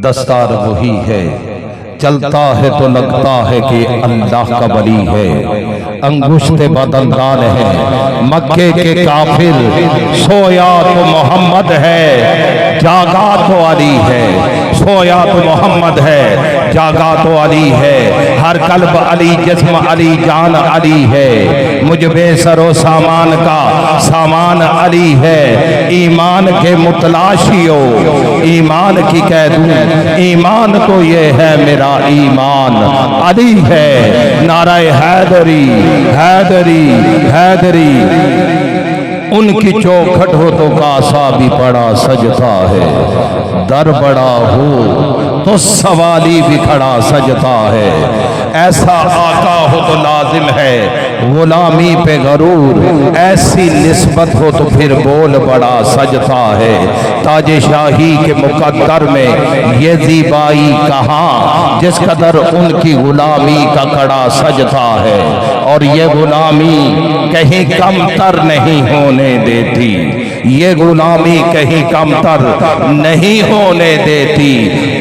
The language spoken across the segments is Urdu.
دستار وہی ہے، چلتا ہے تو لگتا ہے کہ اللہ کا ولی ہے۔ انگشت بدندان ہے مکے کے کافر، سویا تو محمد ہے جاگا تو علی ہے۔ سویا تو محمد ہے جاگا تو علی ہے، ہر قلب علی جسم علی جان علی ہے۔ مجھ بے سر و سامان کا سامان علی ہے۔ ایمان کے متلاشیو ایمان کی کہہ دوں، ایمان تو یہ ہے میرا ایمان علی ہے۔ نعرہ حیدری حیدری حیدری، ان کی چوکھٹ ہو تو کاسا بھی پڑا سجتا ہے، در بڑا ہو تو سوالی بھی کھڑا سجتا ہے۔ ایسا آقا ہو تو لازم ہے غلامی پہ غرور، ایسی نسبت ہو تو پھر بول بڑا سجتا ہے۔ تاج شاہی کے مقدر میں یہ زیبائی کہاں، جس قدر ان کی غلامی کا کڑا سجتا ہے۔ اور یہ غلامی کہیں کم تر نہیں ہونے دیتی، یہ غلامی کہیں کم تر نہیں ہونے دیتی۔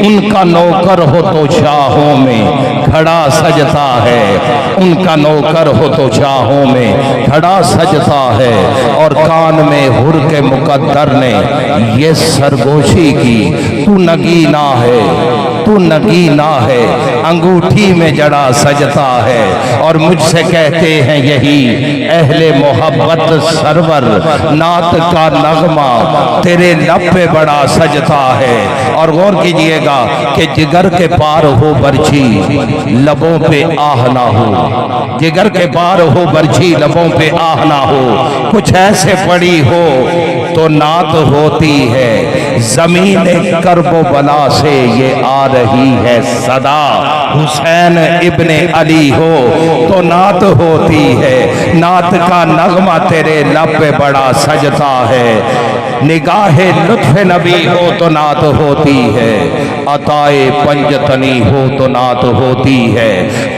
ان کا نوکر ہو تو شاہوں میں کھڑا سجتا ہے، ان کا نوکر ہو تو شاہوں میں کھڑا سجتا ہے۔ اور کان میں حر کے مقدر نے یہ سرگوشی کی، تو نگینا ہے تو نگینا ہے، انگوٹھی میں جڑا سجتا ہے۔ اور مجھ سے کہتے ہیں یہی اہل محبت سرور، نعت کا نغمہ تیرے لب پہ بڑا سجتا ہے۔ اور غور کیجئے گا کہ جگر کے پار ہو برچھی لبوں پہ آہ نہ ہو، جگر کے پار ہو برچھی لبوں پہ آہ نہ ہو، کچھ ایسے پڑی ہو تو نعت ہوتی ہے۔ زمین کرب و بلا سے یہ آ رہی ہے صدا، حسین ابن علی ہو تو نعت ہوتی ہے۔ نعت کا نغمہ تیرے لب پہ بڑا سجتا ہے، نگاہ لطف نبی ہو تو نعت ہوتی ہے، عطائے پنجتنی ہو تو نعت ہوتی ہے۔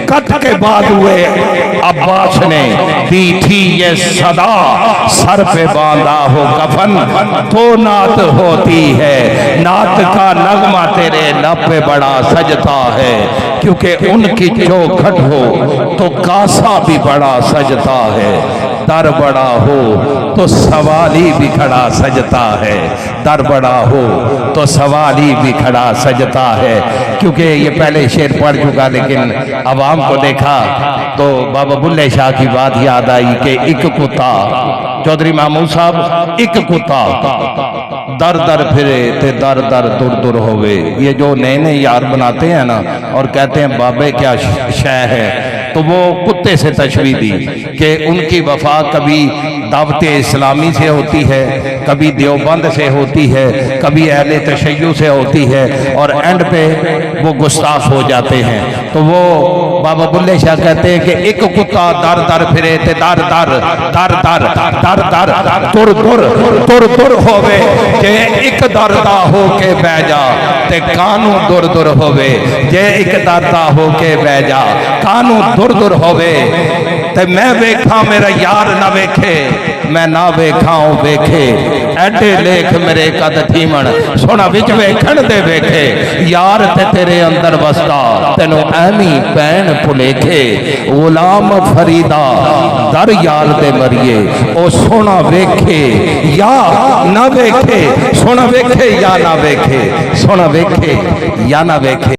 قط کے بعد ہوئے عباس نے دی تھی یہ صدا، سر پہ باندھا ہو کفن تو نعت ہوتی ہے۔ نعت کا نغمہ تیرے لب پہ بڑا سجتا ہے، کیونکہ ان کی چوکھٹ ہو تو کاسا بھی بڑا سجتا ہے۔ در بڑا ہو تو سوالی بھی کھڑا سجتا ہے، در بڑا ہو تو سوالی بھی کھڑا سجتا ہے۔ کیونکہ یہ پہلے شعر پڑھ چکا، لیکن عوام کو دیکھا تو بابا بلے شاہ کی بات یاد آئی کہ ایک کتا، چودھری محمود صاحب، ایک کتا در در پھرے تے در در در در ہوئے۔ یہ جو نئے نئے یار بناتے ہیں نا اور کہتے ہیں بابے کیا شے ہے، تو وہ کتے سے تشبیہ دی کہ ان کی وفا کبھی دعوت اسلامی سے ہوتی ہے، کبھی دیوبند سے ہوتی ہے، کبھی اہل تشیع سے ہوتی ہے، اور اینڈ پہ وہ گستاخ ہو جاتے ہیں۔ تو وہ بابا بلے شاہ کہتے ہیں کہ ایک کتا در در پھرے تے در در در در در در در در در در ہوئے، جے ایک دردہ ہو کے بہ جا تے کانو در در ہوئے، جے ایک دردہ ہو کے بہ جا کانو در در ہوئے۔ تے میں ویکھاں میرا یار نہ ویکھے، میں نہ ویکھاں ویکھے، ایڈے لیکھ میرے قد تھیمن سونا وچ ویکھن دے ویکھے۔ یار تے تیرے اندر وستا تینو ایمی پین پھلیکھے، غلام فریدہ در یار دے مریے، او سونا ویکھے یا نہ ویکھے، سونا ویکھے یا نہ ویکھے، سونا ویکھے یا نہ ویکھے۔